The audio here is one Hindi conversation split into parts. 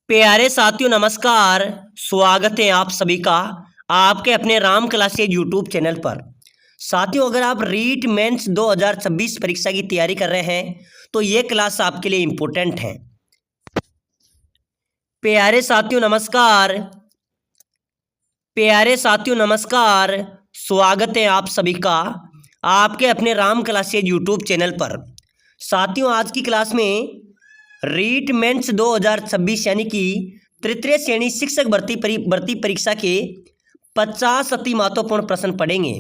प्यारे साथियों नमस्कार। स्वागत है आप सभी का आपके अपने राम क्लासेज यूट्यूब चैनल पर। साथियों अगर आप रीट मेंस 2026 परीक्षा की तैयारी कर रहे हैं तो ये क्लास आपके लिए इम्पोर्टेंट है। प्यारे साथियों नमस्कार। प्यारे साथियों नमस्कार। स्वागत है आप सभी का आपके अपने राम क्लासेज यूट्यूब चैनल पर। साथियों आज की क्लास में रीट मेंस 2026 यानी कि तृतीय श्रेणी शिक्षक भर्ती परीक्षा के 50 अति महत्वपूर्ण प्रश्न पढ़ेंगे।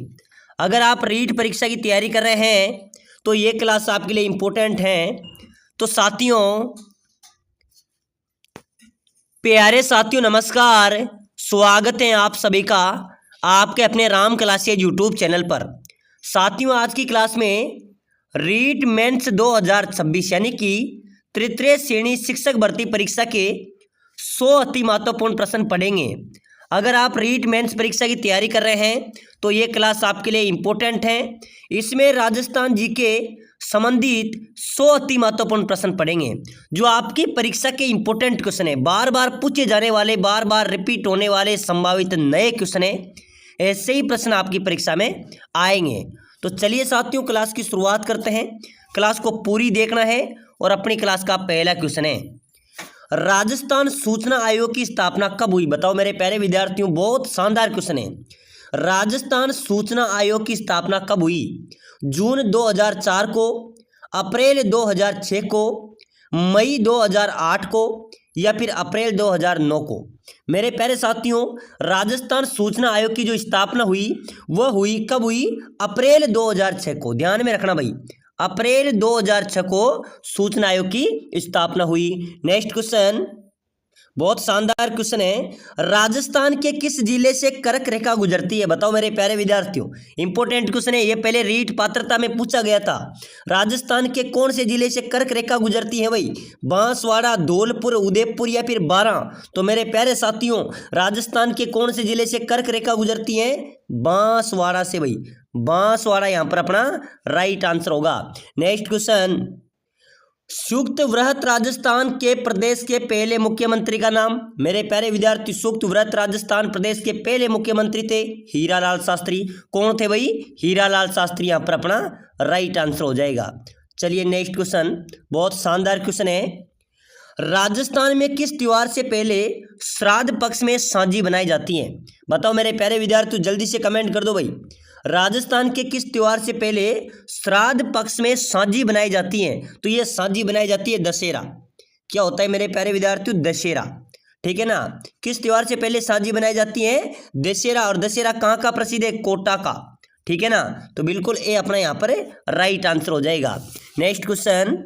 अगर आप रीट परीक्षा की तैयारी कर रहे हैं तो ये क्लास आपके लिए इम्पोर्टेंट है। तो साथियों प्यारे साथियों नमस्कार। स्वागत है आप सभी का आपके अपने राम क्लासेज यूट्यूब चैनल पर। साथियों आज की क्लास में रीट मेंस 2026 यानी कि तृतीय श्रेणी शिक्षक भर्ती परीक्षा के 100 अति महत्वपूर्ण प्रश्न पढ़ेंगे। अगर आप रीट मेंस परीक्षा की तैयारी कर रहे हैं तो ये क्लास आपके लिए इम्पोर्टेंट है। इसमें राजस्थान जी के संबंधित 100 अति महत्वपूर्ण प्रश्न पढ़ेंगे जो आपकी परीक्षा के इम्पोर्टेंट क्वेश्चन है, बार बार पूछे जाने वाले, बार बार रिपीट होने वाले संभावित नए क्वेश्चन है। ऐसे ही प्रश्न आपकी परीक्षा में आएंगे। तो चलिए साथियों क्लास की शुरुआत करते हैं। क्लास को पूरी देखना है और अपनी क्लास का पहला क्वेश्चन है, राजस्थान सूचना आयोग की स्थापना कब हुई? बताओ मेरे प्यारे विद्यार्थियों, बहुत शानदार क्वेश्चन है। राजस्थान सूचना आयोग की स्थापना कब हुई? जून 2004 को, अप्रैल 2006 को, मई 2008 को या फिर अप्रैल 2009 को? मेरे प्यारे साथियों राजस्थान सूचना आयोग की जो स्थापना हुई वह हुई कब हुई? अप्रैल 2006 को। ध्यान में रखना भाई, अप्रैल 2006 को सूचना आयोग की स्थापना हुई। नेक्स्ट क्वेश्चन बहुत शानदार क्वेश्चन है, राजस्थान के किस जिले से कर्क रेखा गुजरती है? बताओ मेरे प्यारे विद्यार्थियों, इंपॉर्टेंट क्वेश्चन है ये, पहले रीट पात्रता में पूछा गया था। राजस्थान के कौन से जिले से कर्क रेखा गुजरती है भाई? बांसवाड़ा, धौलपुर, उदयपुर या फिर बारां? तो मेरे प्यारे साथियों राजस्थान के कौन से जिले से कर्क रेखा गुजरती है? बांसवाड़ा से भाई, बांसवाड़ा यहाँ पर अपना राइट आंसर होगा। नेक्स्ट क्वेश्चन, संयुक्त व्रत राजस्थान के प्रदेश के पहले मुख्यमंत्री का नाम? मेरे प्यारे विद्यार्थी संयुक्त व्रत राजस्थान प्रदेश के पहले मुख्यमंत्री थे हीरालाल शास्त्री। कौन थे भाई? हीरालाल शास्त्री यहाँ पर अपना राइट आंसर हो जाएगा। चलिए नेक्स्ट क्वेश्चन बहुत शानदार क्वेश्चन है, राजस्थान में किस त्योहार से पहले श्राद्ध पक्ष में सांझी बनाई जाती है? बताओ मेरे प्यारे विद्यार्थी जल्दी से कमेंट कर दो भाई, राजस्थान के किस त्योहार से पहले श्राद्ध पक्ष में सांझी बनाई जाती है? तो ये सांझी बनाई जाती है दशहरा। क्या होता है मेरे प्यारे विद्यार्थियों? दशहरा, ठीक है ना। किस त्योहार से पहले सांझी बनाई जाती है? दशहरा। और दशहरा कहाँ का प्रसिद्ध है? कोटा का, ठीक है ना। तो बिल्कुल ए अपना यहाँ पर राइट आंसर हो जाएगा। नेक्स्ट क्वेश्चन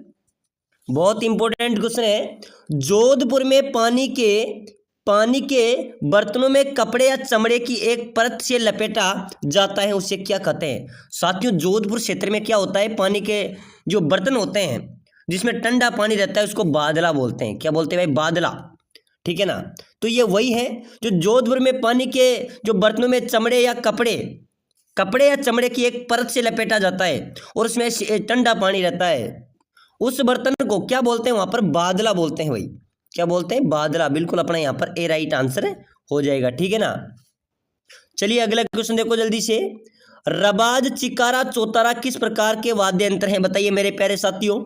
बहुत इंपॉर्टेंट क्वेश्चन है, जोधपुर में पानी के बर्तनों में कपड़े या चमड़े की एक परत से लपेटा जाता है, उसे क्या कहते हैं? साथियों जोधपुर क्षेत्र में क्या होता है, पानी के जो बर्तन होते हैं जिसमें ठंडा पानी रहता है उसको बादला बोलते हैं। क्या बोलते हैं भाई? बादला, ठीक है ना। तो ये वही है जो जोधपुर में पानी के जो बर्तनों में चमड़े या कपड़े या चमड़े की एक परत से लपेटा जाता है और उसमें ठंडा पानी रहता है, उस बर्तन को क्या बोलते हैं? वहां पर बादला बोलते हैं भाई। क्या बोलते हैं? बादला। बिल्कुल अपना यहाँ पर ए राइट आंसर हो जाएगा, ठीक है ना। चलिए अगला क्वेश्चन देखो जल्दी से, रबाज, चिकारा, चौतारा किस प्रकार के वाद्य यंत्र हैं? बताइए मेरे प्यारे साथियों,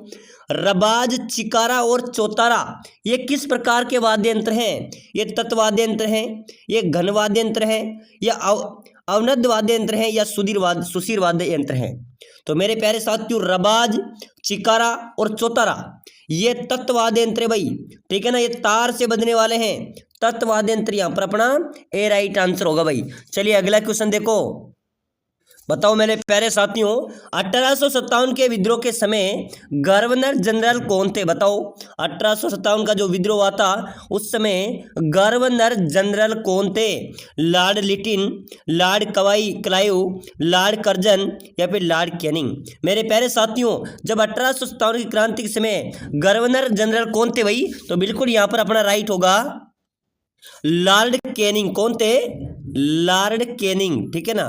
रबाज, चिकारा और चौतारा ये किस प्रकार के वाद्य यंत्र हैं? ये तत्व वाद्य यंत्र हैं, ये घन वाद्य यंत्र हैं, या अवनद वाद्य यंत्र हैं, या सुशीर वाद्य यंत्र हैं? तो मेरे प्यारे साथियों रबाज, चिकारा और चौतारा ये तत्व वाद्य यंत्र है भाई, ठीक है ना। ये तार से बजने वाले हैं, तत्व वाद्य यंत्र यहाँ पर अपना ए राइट आंसर होगा भाई। चलिए अगला क्वेश्चन देखो, बताओ मेरे प्यारे साथियों 1857 के विद्रोह के समय गवर्नर जनरल कौन थे? बताओ 1857 का जो विद्रोह हुआ था उस समय गवर्नर जनरल कौन थे? Lord Latin, Lord Clive, Lord Curzon या फिर लॉर्ड कैनिंग? मेरे प्यारे साथियों जब 1857 की क्रांति के समय गवर्नर जनरल कौन थे भाई? तो बिल्कुल यहाँ पर अपना राइट होगा लॉर्ड कैनिंग। कौन थे? लॉर्ड कैनिंग, ठीक है ना।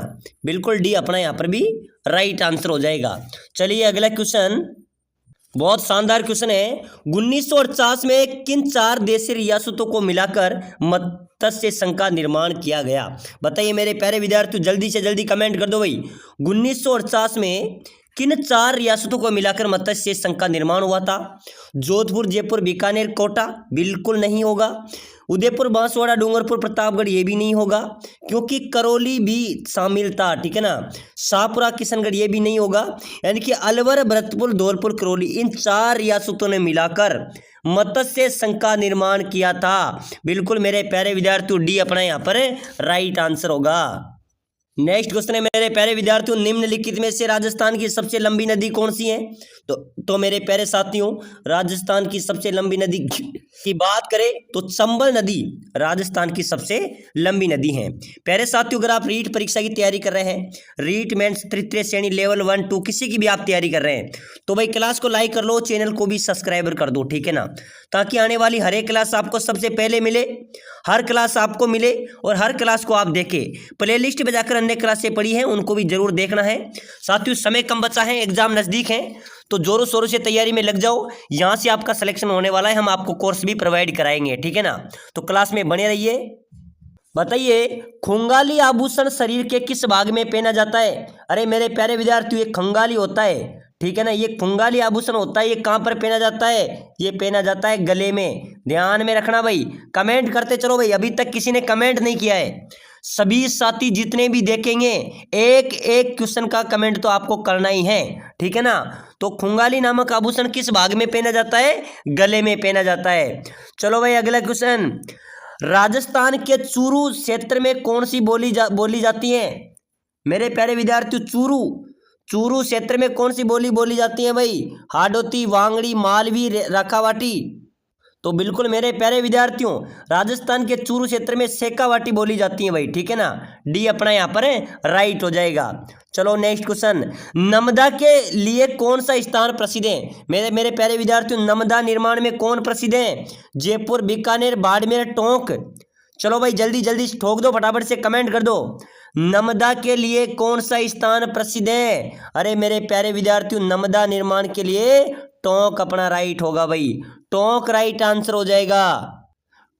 बिल्कुल डी अपना यहाँ पर भी राइट आंसर हो जाएगा। चलिए अगला क्वेश्चन बहुत शानदार क्वेश्चन है। 1948 में किन 4 देशी रियासतों को मिलाकर मत्स्य संघ का निर्माण किया गया? बताइए मेरे प्यारे विद्यार्थियों, जल्दी से जल्दी कमेंट कर दो भाई। 1948 में किन 4 रियासतों को मिलाकर मत्स्य संघ का निर्माण हुआ था? जोधपुर, जयपुर, बीकानेर, कोटा? बिल्कुल नहीं होगा। उदयपुर, बांसवाड़ा, डूंगरपुर, प्रतापगढ़? ये भी नहीं होगा, क्योंकि करौली भी शामिल था, ठीक है ना। शाहपुरा, किशनगढ़? ये भी नहीं होगा। यानी कि अलवर, भरतपुर, धौलपुर, करौली, इन 4 रियासतों ने मिलाकर मत्स्य संघ का निर्माण किया था। बिल्कुल मेरे प्यारे विद्यार्थियों, डी अपना यहाँ पर राइट आंसर होगा। नेक्स्ट क्वेश्चन है मेरे प्यारे विद्यार्थियों, निम्नलिखित में से राजस्थान की सबसे लंबी नदी कौन सी है? तो मेरे प्यारे साथियों, राजस्थान की सबसे लंबी नदी की बात करें तो चंबल नदी राजस्थान की सबसे लंबी नदी है। प्यारे साथियों, अगर आप रीट परीक्षा की तैयारी कर रहे हैं, रीट मेंस तृतीय श्रेणी लेवल 1 2 किसी की भी आप तैयारी कर रहे हैं, तो भाई क्लास को लाइक कर लो, चैनल को भी सब्सक्राइबर कर दो, ठीक है ना, ताकि आने वाली हर एक क्लास आपको सबसे पहले मिले, हर क्लास आपको मिले और हर क्लास को आप देखें। प्लेलिस्ट में जाकर अन्य क्लासें पढ़ी हैं उनको भी जरूर देखना है। साथियों, समय कम बचा है, एग्जाम नज़दीक है, तो जोरों शोरों से तैयारी में लग जाओ। यहाँ से आपका सिलेक्शन होने वाला है, हम आपको कोर्स भी प्रोवाइड कराएंगे, ठीक है ना। तो क्लास में बने रहिए। बताइए, खंगाली आभूषण शरीर के किस भाग में पहना जाता है? अरे मेरे प्यारे विद्यार्थियों, ये खंगाली होता है, ठीक है ना, ये खंगाली आभूषण होता है। ये कहाँ पर पहना जाता है? ये पहना जाता है गले में। ध्यान में रखना भाई, कमेंट करते चलो भाई, अभी तक किसी ने कमेंट नहीं किया है। सभी साथी जितने भी देखेंगे, एक एक क्वेश्चन का कमेंट तो आपको करना ही है, ठीक है ना। तो खंगाली नामक आभूषण किस भाग में पहना जाता है? गले में पहना जाता है। चलो भाई अगला क्वेश्चन, राजस्थान के चूरू क्षेत्र में कौन सी बोली जाती है? मेरे प्यारे विद्यार्थियों, चूरू क्षेत्र में कौन सी बोली जाती है भाई? हाडोती, वांगड़ी, मालवी, राखावाटी? तो बिल्कुल मेरे प्यारे विद्यार्थियों, राजस्थान के चूरू क्षेत्र में शेखावाटी बोली जाती है भाई, ठीक है ना। डी अपना यहाँ पर राइट हो जाएगा। चलो नेक्स्ट क्वेश्चन, नर्मदा के लिए कौन सा स्थान प्रसिद्ध है? मेरे प्यारे विद्यार्थियों, नर्मदा निर्माण में कौन प्रसिद्ध है? जयपुर, बीकानेर, बाड़मेर, टोंक? चलो भाई जल्दी जल्दी ठोक दो, फटाफट से कमेंट कर दो। नर्मदा के लिए कौन सा स्थान प्रसिद्ध है? अरे मेरे प्यारे विद्यार्थियों, नर्मदा निर्माण के लिए टोंक अपना राइट होगा भाई, टोंक राइट आंसर हो जाएगा।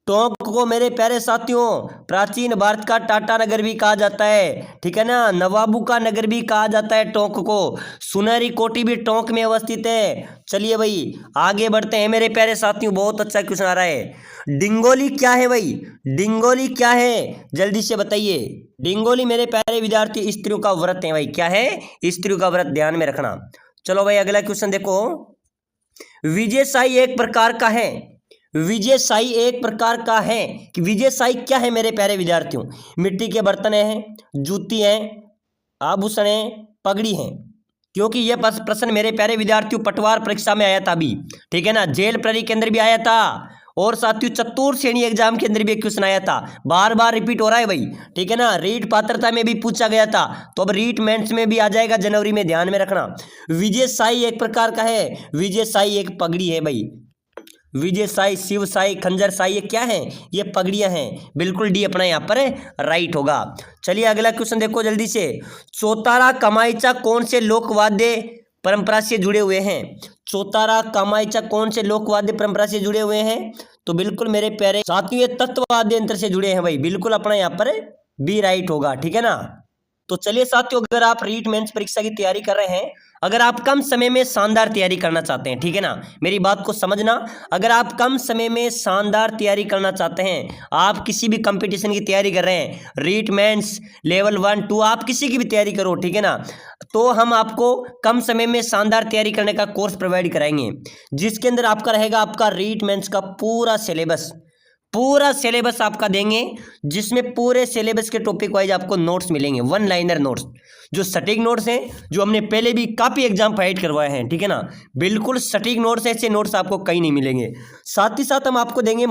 टोंक को मेरे प्यारे साथियों प्राचीन भारत का टाटा नगर भी कहा जाता है, ठीक है ना, नवाबों का नगर भी कहा जाता है टोंक को। सुनहरी कोठी भी टोंक में अवस्थित है। चलिए भाई आगे बढ़ते हैं मेरे प्यारे साथियों, बहुत अच्छा क्वेश्चन आ रहा है। डिंगोली क्या है भाई? डिंगोली क्या है, जल्दी से बताइए। डिंगोली मेरे प्यारे विद्यार्थी स्त्रियों का व्रत है भाई। क्या है? स्त्रियों का व्रत, ध्यान में रखना। चलो भाई अगला क्वेश्चन देखो, विजयशाही एक प्रकार का है। विजयशाही एक प्रकार का है कि विजयशाही क्या है मेरे प्यारे विद्यार्थियों? मिट्टी के बर्तन हैं, जूती हैं, आभूषण हैं, पगड़ी हैं। क्योंकि यह प्रश्न मेरे प्यारे विद्यार्थियों पटवार परीक्षा में आया था अभी, ठीक है ना, जेल प्रहरी के अंदर भी आया था, और साथियों चतुर्थ श्रेणी एग्जाम के अंदर भी एक क्वेश्चन आया था। बार बार रिपीट हो रहा है भाई, ठीक है ना। रीट पात्रता में भी पूछा गया था, तो अब रीट मेंस में भी आ जाएगा जनवरी में, ध्यान में रखना। विजयशाही एक प्रकार का है, विजयशाही एक पगड़ी है भाई। विजयशाही, शिवशाही, खंजरशाही, ये क्या है? ये पगड़ियां हैं। बिल्कुल डी अपना यहाँ पर राइट होगा। चलिए अगला क्वेश्चन देखो जल्दी से, चौतारा कमाईचा कौन से लोकवाद्य परंपरा से जुड़े हुए हैं? चौतारा कमाईचा कौन से लोकवाद्य परंपरा से जुड़े हुए हैं? तो बिल्कुल मेरे प्यारे साथियों ये तत्ववाद्य यंत्र से जुड़े हैं भाई। बिल्कुल अपना यहाँ पर बी राइट होगा, ठीक है ना। तो चलिए साथियों, अगर आप रीट मेंस परीक्षा की तैयारी कर रहे हैं, अगर आप कम समय में शानदार तैयारी करना चाहते हैं, ठीक है ना, मेरी बात को समझना, अगर आप कम समय में शानदार तैयारी करना चाहते हैं, आप किसी भी कंपटीशन की तैयारी कर रहे हैं, रीट मेंस लेवल 1 2 आप किसी की भी तैयारी करो, ठीक है ना, तो हम आपको कम समय में शानदार तैयारी करने का कोर्स प्रोवाइड कराएंगे, जिसके अंदर आपका रहेगा आपका रीट मेंस का पूरा सिलेबस आपका देंगे, जिसमें पूरे सिलेबस के टॉपिक वाइज आपको नोट्स मिलेंगे, 1 लाइनर नोट्स, जो सटीक नोट्स हैं, जो हमने पहले भी काफ़ी एग्जाम प्रोवाइड करवाए हैं, ठीक है ना। बिल्कुल सटीक नोट्स, ऐसे नोट्स आपको कहीं नहीं मिलेंगे। साथ ही साथ हम आपको देंगे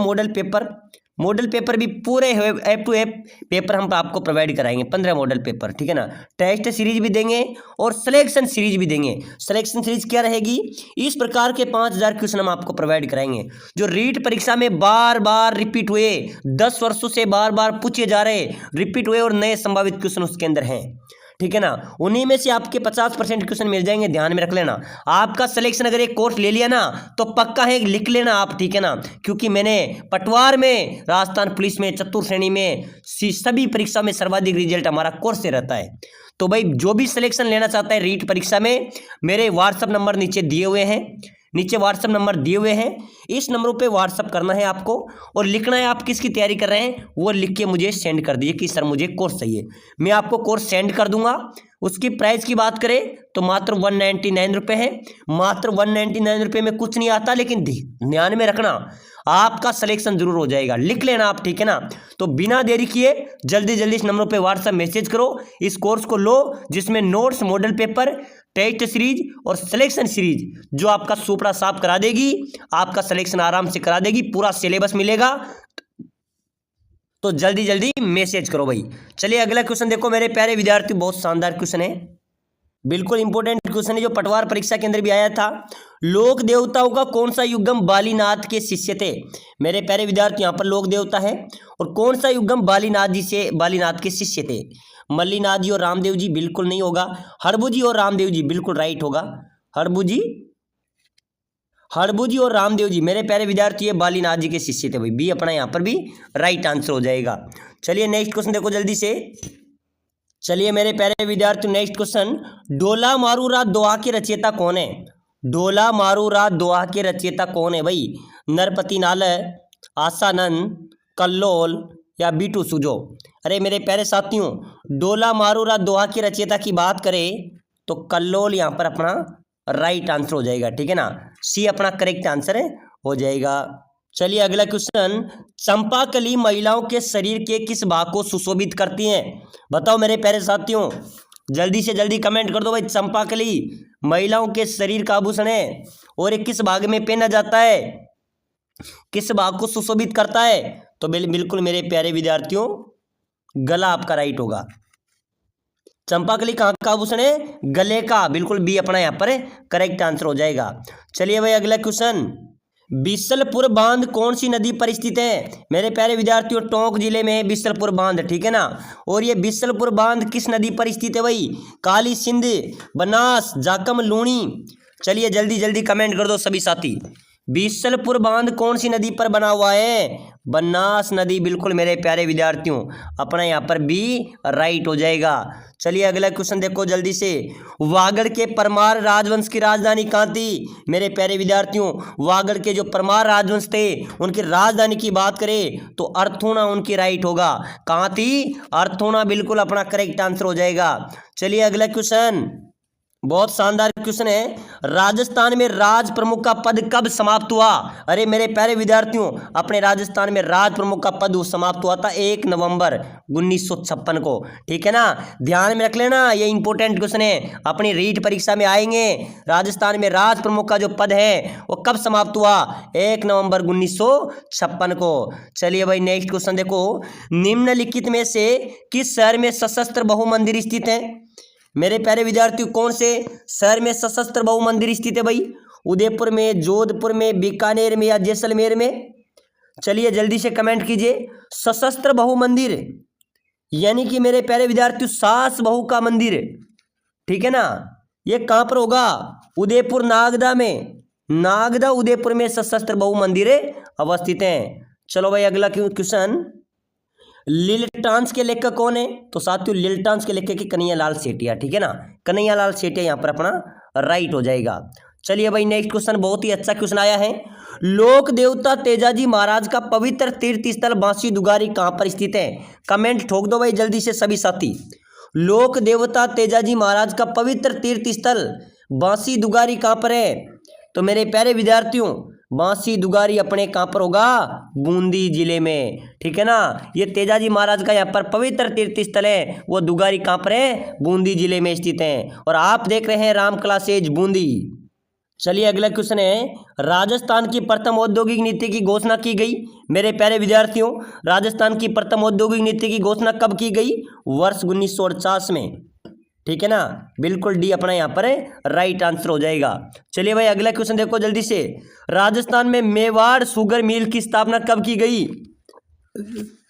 मॉडल पेपर भी पूरे एफ टू एफ पेपर हम आपको प्रोवाइड कराएंगे, 15 मॉडल पेपर, ठीक है ना। टेस्ट सीरीज भी देंगे और सिलेक्शन सीरीज भी देंगे। सिलेक्शन सीरीज क्या रहेगी? इस प्रकार के 5000 क्वेश्चन हम आपको प्रोवाइड कराएंगे, जो रीट परीक्षा में बार बार रिपीट हुए, 10 वर्षों से बार बार पूछे जा रहे, रिपीट हुए और नए संभावित क्वेश्चन उसके अंदर हैं, ठीक है ना। उन्हीं में से आपके 50% क्वेश्चन मिल जाएंगे, ध्यान में रख लेना। आपका सिलेक्शन अगर एक कोर्स ले लिया ना तो पक्का है, लिख लेना आप, ठीक है ना। क्योंकि मैंने पटवार में, राजस्थान पुलिस में, चतुर श्रेणी में, सभी परीक्षा में सर्वाधिक रिजल्ट हमारा कोर्स से रहता है। तो भाई जो भी सिलेक्शन लेना चाहता है रीट परीक्षा में, मेरे व्हाट्सअप नंबर नीचे दिए हुए हैं, नीचे व्हाट्सअप नंबर दिए हुए हैं, इस नंबरों पे व्हाट्सअप करना है आपको और लिखना है आप किसकी तैयारी कर रहे हैं, वो लिख के मुझे सेंड कर दीजिए कि सर मुझे कोर्स चाहिए। मैं आपको कोर्स सेंड कर दूंगा। उसकी प्राइस की बात करें तो मात्र 199 रुपये है। मात्र 199 रुपये में कुछ नहीं आता, लेकिन ध्यान में रखना आपका सिलेक्शन जरूर हो जाएगा, लिख लेना आप, ठीक है ना। तो बिना देरी किए जल्दी जल्दी इस नंबर पे व्हाट्सएप मैसेज करो, इस कोर्स को लो जिसमें notes, model paper, test series और सिलेक्शन सीरीज जो आपका सुपड़ा साफ करा देगी, आपका सिलेक्शन आराम से करा देगी, पूरा सिलेबस मिलेगा। तो जल्दी जल्दी मैसेज करो भाई। चलिए अगला क्वेश्चन देखो मेरे प्यारे विद्यार्थी, बहुत शानदार क्वेश्चन है, बिल्कुल इंपॉर्टेंट क्वेश्चन है जो पटवार परीक्षा के अंदर भी आया था। लोक देवताओं का कौन सा युगम बालीनाथ के शिष्य थे? मेरे प्यारे विद्यार्थी यहाँ पर लोक देवता है और कौन सा युगम बालीनाथ के शिष्य थे? मल्लीनाथ जी और रामदेव जी बिल्कुल नहीं होगा, हरबू जी और रामदेव जी बिल्कुल राइट होगा। हरबू जी और रामदेव जी मेरे प्यारे विद्यार्थी ये बालीनाथ जी के शिष्य थे भाई, बी अपना यहाँ पर भी राइट आंसर हो जाएगा। चलिए नेक्स्ट क्वेश्चन देखो जल्दी से। चलिए मेरे प्यारे विद्यार्थी नेक्स्ट क्वेश्चन, डोला मारू रात दोहा के रचयिता कौन है? डोला मारू रात दोहा के रचयिता कौन है भाई? नरपति नालय, आसानंद, कल्लोल या बीटू सुजो? अरे मेरे प्यारे साथियों, डोला मारू रात दोहा के रचयिता की बात करें तो कल्लोल यहाँ पर अपना राइट आंसर हो जाएगा, ठीक है ना। सी अपना करेक्ट आंसर हो जाएगा। चलिए अगला क्वेश्चन, चंपाकली महिलाओं के शरीर के किस भाग को सुशोभित करती हैं? बताओ मेरे प्यारे साथियों, जल्दी से जल्दी कमेंट कर दो भाई। चंपाकली महिलाओं के शरीर का आभूषण है और ये किस भाग में पहना जाता है, किस भाग को सुशोभित करता है? तो बिल्कुल मेरे प्यारे विद्यार्थियों गला आपका राइट होगा। चंपाकली कहाँ का आभूषण है? गले का, बिल्कुल बी अपना यहाँ पर करेक्ट आंसर हो जाएगा। चलिए भाई अगला क्वेश्चन, बिसलपुर बांध कौन सी नदी पर स्थित है? मेरे प्यारे विद्यार्थियों टोंक जिले में है बिसलपुर बांध, ठीक है ना। और ये बिसलपुर बांध किस नदी पर स्थित है भाई? काली सिंध, बनास, जाकम, लूणी? चलिए जल्दी जल्दी कमेंट कर दो सभी साथी। बिसलपुर बांध कौन सी नदी पर बना हुआ है? बनास नदी, बिल्कुल मेरे प्यारे विद्यार्थियों अपना यहाँ पर बी राइट हो जाएगा। चलिए अगला क्वेश्चन देखो जल्दी से, वागड़ के परमार राजवंश की राजधानी कहाँ थी? मेरे प्यारे विद्यार्थियों वागड़ के जो परमार राजवंश थे उनकी राजधानी की बात करें तो अर्थोना उनकी राइट होगा। कहाँ थी? अर्थोना, बिल्कुल अपना करेक्ट आंसर हो जाएगा। चलिए अगला क्वेश्चन, बहुत शानदार क्वेश्चन है, राजस्थान में राज प्रमुख का पद कब समाप्त हुआ? अरे मेरे प्यारे विद्यार्थियों अपने राजस्थान में राज प्रमुख का पद समाप्त हुआ था 1 नवंबर 1956 को, ठीक है ना। ध्यान में रख लेना, ये इंपॉर्टेंट क्वेश्चन है, अपनी रीट परीक्षा में आएंगे। राजस्थान में राज प्रमुख का जो पद है वो कब समाप्त हुआ? 1 नवंबर 1956 को। चलिए भाई नेक्स्ट क्वेश्चन देखो, निम्नलिखित में से किस शहर में सशस्त्र बहुमंदिर स्थित है? मेरे प्यारे विद्यार्थियों कौन से शहर में सशस्त्र बहुमंदिर स्थित है भाई? उदयपुर में, जोधपुर में, बीकानेर में या जैसलमेर में? चलिए जल्दी से कमेंट कीजिए। सशस्त्र बहुमंदिर यानी कि मेरे प्यारे विद्यार्थियों सास बहू का मंदिर, ठीक है ना। ये कहाँ पर होगा? उदयपुर नागदा में, नागदा उदयपुर में सशस्त्र बहुमंदिर अवस्थित हैं। चलो भाई अगला क्वेश्चन, लिलटांस के लेखक कौन है? तो साथियों लिलटांस के लेखक की कन्हैयालाल सेठिया, ठीक है ना। कन्हैयालाल सेठिया यहाँ पर अपना राइट हो जाएगा। चलिए भाई नेक्स्ट क्वेश्चन, बहुत ही अच्छा क्वेश्चन आया है, लोक देवता तेजाजी महाराज का पवित्र तीर्थ स्थल बांसी दुगारी कहाँ पर स्थित है? कमेंट ठोक दो भाई जल्दी से सभी साथी। लोक देवता तेजाजी महाराज का पवित्र तीर्थ स्थल बांसी दुगारी कहाँ पर है? तो मेरे प्यारे विद्यार्थियों बांसी दुगारी अपने कहाँ पर होगा? बूंदी जिले में, ठीक है ना। ये तेजाजी महाराज का यहाँ पर पवित्र तीर्थ स्थल है, वो दुगारी कहाँ पर है? बूंदी जिले में स्थित है। और आप देख रहे हैं राम क्लासेज बूंदी। चलिए अगला क्वेश्चन है, राजस्थान की प्रथम औद्योगिक नीति की घोषणा की गई? मेरे प्यारे विद्यार्थियों राजस्थान की प्रथम औद्योगिक नीति की घोषणा कब की गई? वर्ष 1949 में, ठीक है ना। बिल्कुल डी अपना यहाँ पर राइट आंसर हो जाएगा। चलिए भाई अगला क्वेश्चन देखो जल्दी से, राजस्थान में मेवाड़ शुगर मिल की स्थापना कब की गई?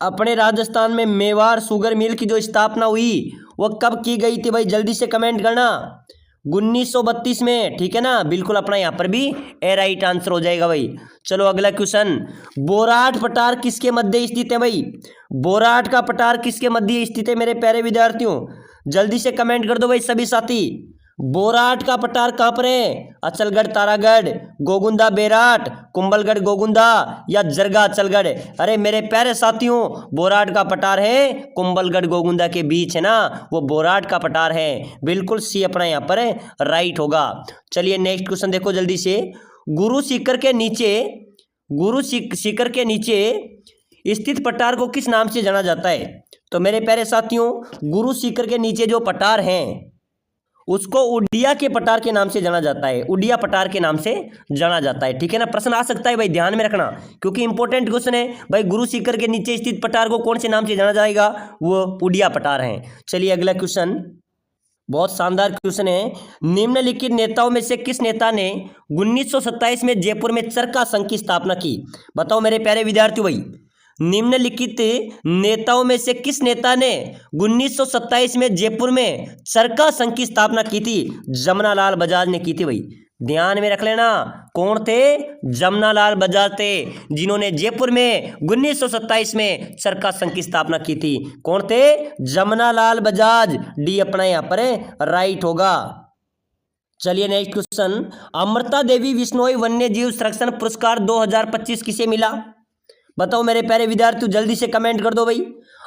अपने राजस्थान में मेवाड़ शुगर मिल की जो स्थापना हुई वो कब की गई थी भाई, जल्दी से कमेंट करना। 1932 में, ठीक है ना, बिल्कुल अपना यहाँ पर भी ए राइट आंसर हो जाएगा भाई। चलो अगला क्वेश्चन, बोराट पठार किसके मध्य स्थित है भाई? बोराट का पठार किसके मध्य स्थित है मेरे प्यारे विद्यार्थियों? जल्दी से कमेंट कर दो भाई सभी साथी। बोराट का पठार कहाँ पर है? अचलगढ़ तारागढ़, गोगुंदा बेराट, कुंभलगढ़ गोगुंदा या जरगा अचलगढ़? अरे मेरे प्यारे साथियों, बोराट का पठार है कुंभलगढ़ गोगुंदा के बीच है ना, वो बोराट का पठार है। बिल्कुल सी अपना यहाँ पर राइट होगा। चलिए नेक्स्ट क्वेश्चन देखो जल्दी से। गुरु शिखर के नीचे, गुरु शिखर के नीचे स्थित पठार को किस नाम से जाना जाता है? तो मेरे प्यारे साथियों, गुरु शिखर के नीचे जो पठार हैं उसको उडिया के पठार के नाम से जाना जाता है, उडिया पठार के नाम से जाना जाता है, ठीक है ना। प्रश्न आ सकता है भाई, ध्यान में रखना, क्योंकि इंपॉर्टेंट क्वेश्चन है भाई। गुरु शिखर के नीचे स्थित पठार को कौन से नाम से जाना जाएगा? वो उडिया पठार है। चलिए अगला क्वेश्चन, बहुत शानदार क्वेश्चन है। निम्नलिखित नेताओं में से किस नेता ने 1927 में जयपुर में चरखा संघ की स्थापना की? बताओ मेरे प्यारे विद्यार्थियों भाई, निम्नलिखित नेताओं में से किस नेता ने 1927 में जयपुर में चरखा संघ की स्थापना की थी? जमनालाल बजाज ने की थी भाई, ध्यान में रख लेना। कौन थे? जमनालाल बजाज थे, जिन्होंने जयपुर में 1927 में चरखा संघ की स्थापना की थी। कौन थे? जमनालाल बजाज। डी अपना यहाँ पर राइट होगा। चलिए नेक्स्ट क्वेश्चन, अमृता देवी बिश्नोई वन्य जीव संरक्षण पुरस्कार 2025 किसे मिला? बताओ मेरे प्यारे विद्यार्थियों, जल्दी से कमेंट कर दो भाई।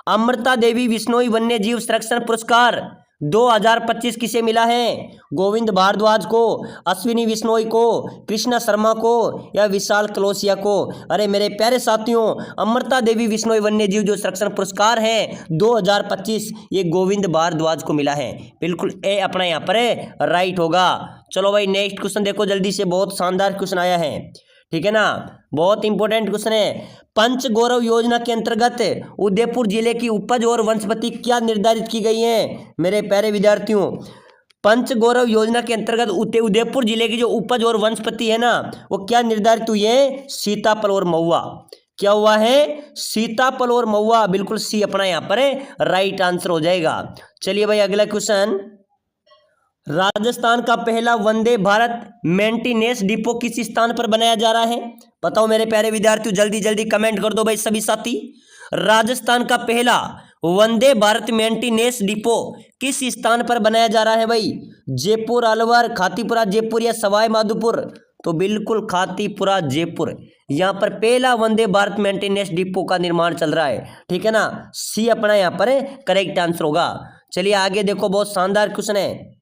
अमृता देवी बिश्नोई वन्य जीव संरक्षण पुरस्कार 2025 किसे मिला है? गोविंद भारद्वाज को, अश्विनी बिश्नोई को, कृष्णा शर्मा को या विशाल कलोसिया को? अरे मेरे प्यारे साथियों, अमृता देवी बिश्नोई वन्य जीव जो संरक्षण पुरस्कार है 2025, ये गोविंद भारद्वाज को मिला है। बिल्कुल ए अपना यहाँ पर राइट होगा। चलो भाई नेक्स्ट क्वेश्चन देखो जल्दी से, बहुत शानदार क्वेश्चन आया है, ठीक है ना, बहुत इंपॉर्टेंट क्वेश्चन है। पंच गौरव योजना के अंतर्गत उदयपुर जिले की उपज और वनस्पति क्या निर्धारित की गई है? मेरे प्यारे विद्यार्थियों, पंच गौरव योजना के अंतर्गत उदयपुर जिले की जो उपज और वनस्पति है ना, वो क्या निर्धारित हुई है? सीताफल और महुआ। क्या हुआ है? सीताफल और महुआ। बिल्कुल सी अपना यहाँ पर राइट आंसर हो जाएगा। चलिए भाई अगला क्वेश्चन, राजस्थान का पहला वंदे भारत मेंटेनेंस डिपो किस स्थान पर बनाया जा रहा है? बताओ मेरे प्यारे विद्यार्थियों, जल्दी जल्दी कमेंट कर दो भाई सभी साथी। राजस्थान का पहला वंदे भारत मेंटेनेंस डिपो किस स्थान पर बनाया जा रहा है भाई? जयपुर, अलवर, खातीपुरा जयपुर या सवाई माधोपुर? तो बिल्कुल खातीपुरा जयपुर, यहाँ पर पहला वंदे भारत मेंटेनेंस डिपो का निर्माण चल रहा है, ठीक है ना। सी अपना यहाँ पर करेक्ट आंसर होगा। चलिए आगे देखो, बहुत शानदार क्वेश्चन है।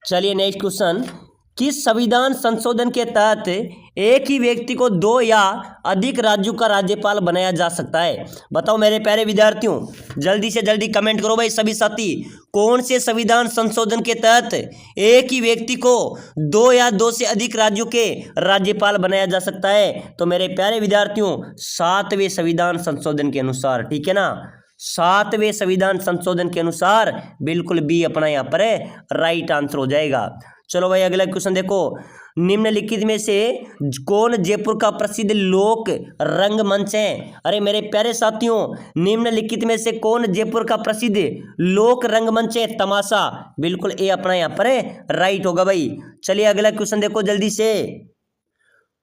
चलिए नेक्स्ट क्वेश्चन, किस संविधान संशोधन के तहत एक ही व्यक्ति को 2 या अधिक राज्यों का राज्यपाल बनाया जा सकता है? बताओ मेरे प्यारे विद्यार्थियों, जल्दी से जल्दी कमेंट करो भाई सभी साथी। कौन से संविधान संशोधन के तहत एक ही व्यक्ति को 2 या 2 से अधिक राज्यों के राज्यपाल बनाया जा सकता है? तो मेरे प्यारे विद्यार्थियों, 7वें संविधान संशोधन के अनुसार, ठीक है ना, 7वें संविधान संशोधन के अनुसार बिल्कुल बी अपना यहाँ पर राइट आंसर हो जाएगा। चलो भाई अगला क्वेश्चन देखो, निम्नलिखित में से कौन जयपुर का प्रसिद्ध लोक रंगमंच है? अरे मेरे प्यारे साथियों, निम्नलिखित में से कौन जयपुर का प्रसिद्ध लोक रंगमंच है? तमाशा। बिल्कुल ए अपना यहाँ पर राइट होगा भाई। चलिए अगला क्वेश्चन देखो जल्दी से,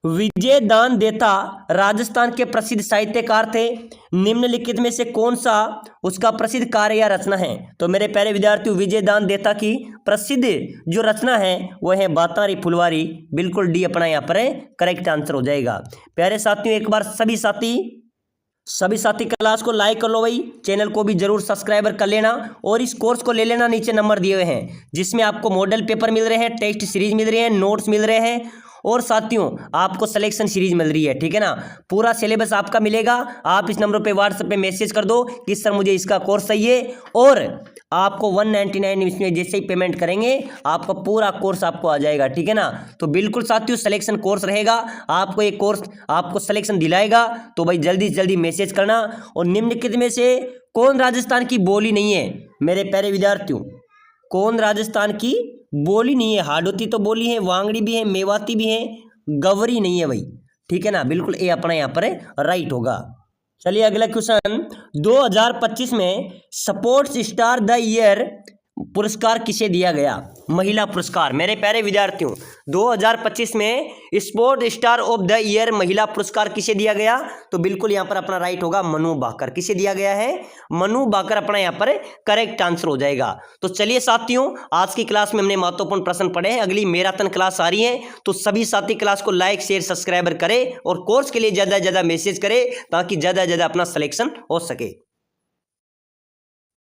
विजय दान देता राजस्थान के प्रसिद्ध साहित्यकार थे, निम्नलिखित में से कौन सा उसका प्रसिद्ध कार्य या रचना है? तो मेरे प्यारे विद्यार्थियों, विजय दान देता की प्रसिद्ध जो रचना है वो है बातारी फुलवारी। बिल्कुल डी अपना यहाँ पर करेक्ट आंसर हो जाएगा। प्यारे साथियों, एक बार सभी साथी क्लास को लाइक कर लो भाई, चैनल को भी जरूर सब्सक्राइबर कर लेना और इस कोर्स को ले लेना। नीचे नंबर दिए हुए हैं जिसमें आपको मॉडल पेपर मिल रहे हैं, टेस्ट सीरीज मिल रही है, नोट्स मिल रहे हैं और साथियों आपको सिलेक्शन सीरीज मिल रही है, ठीक है ना। पूरा सिलेबस आपका मिलेगा। आप इस नंबर पे व्हाट्सएप पे मैसेज कर दो कि सर मुझे इसका कोर्स चाहिए, और आपको 199 इसमें जैसे ही पेमेंट करेंगे आपका पूरा कोर्स आपको आ जाएगा, ठीक है ना। तो बिल्कुल साथियों सिलेक्शन कोर्स रहेगा, आपको एक कोर्स आपको सिलेक्शन दिलाएगा। तो भाई जल्दी से जल्दी मैसेज करना। और निम्नलिखित में से कौन राजस्थान की बोली नहीं है? मेरे प्यारे विद्यार्थियों, कौन राजस्थान की बोली नहीं है? हाडोती तो बोली है, वांगड़ी भी है, मेवाती भी है, गवरी नहीं है भाई, ठीक है ना। बिल्कुल ए अपना यहाँ पर राइट होगा। चलिए अगला क्वेश्चन, 2025 में स्पोर्ट्स स्टार द ईयर पुरस्कार किसे दिया गया? महिला पुरस्कार। मेरे प्यारे विद्यार्थियों, 2025 में sport star of the year महिला पुरस्कार किसे दिया गया? तो बिल्कुल यहाँ पर अपना राइट होगा मनु भाकर। किसे दिया गया है? मनु भाकर अपना यहाँ पर करेक्ट आंसर हो जाएगा। तो चलिए साथियों, आज की क्लास में हमने महत्वपूर्ण प्रश्न पढ़े हैं। अगली मैराथन क्लास आ रही है, तो सभी साथी क्लास को लाइक शेयर सब्सक्राइबर करें और कोर्स के लिए ज़्यादा से ज़्यादा मैसेज करें ताकि ज़्यादा से ज़्यादा अपना सिलेक्शन हो सके।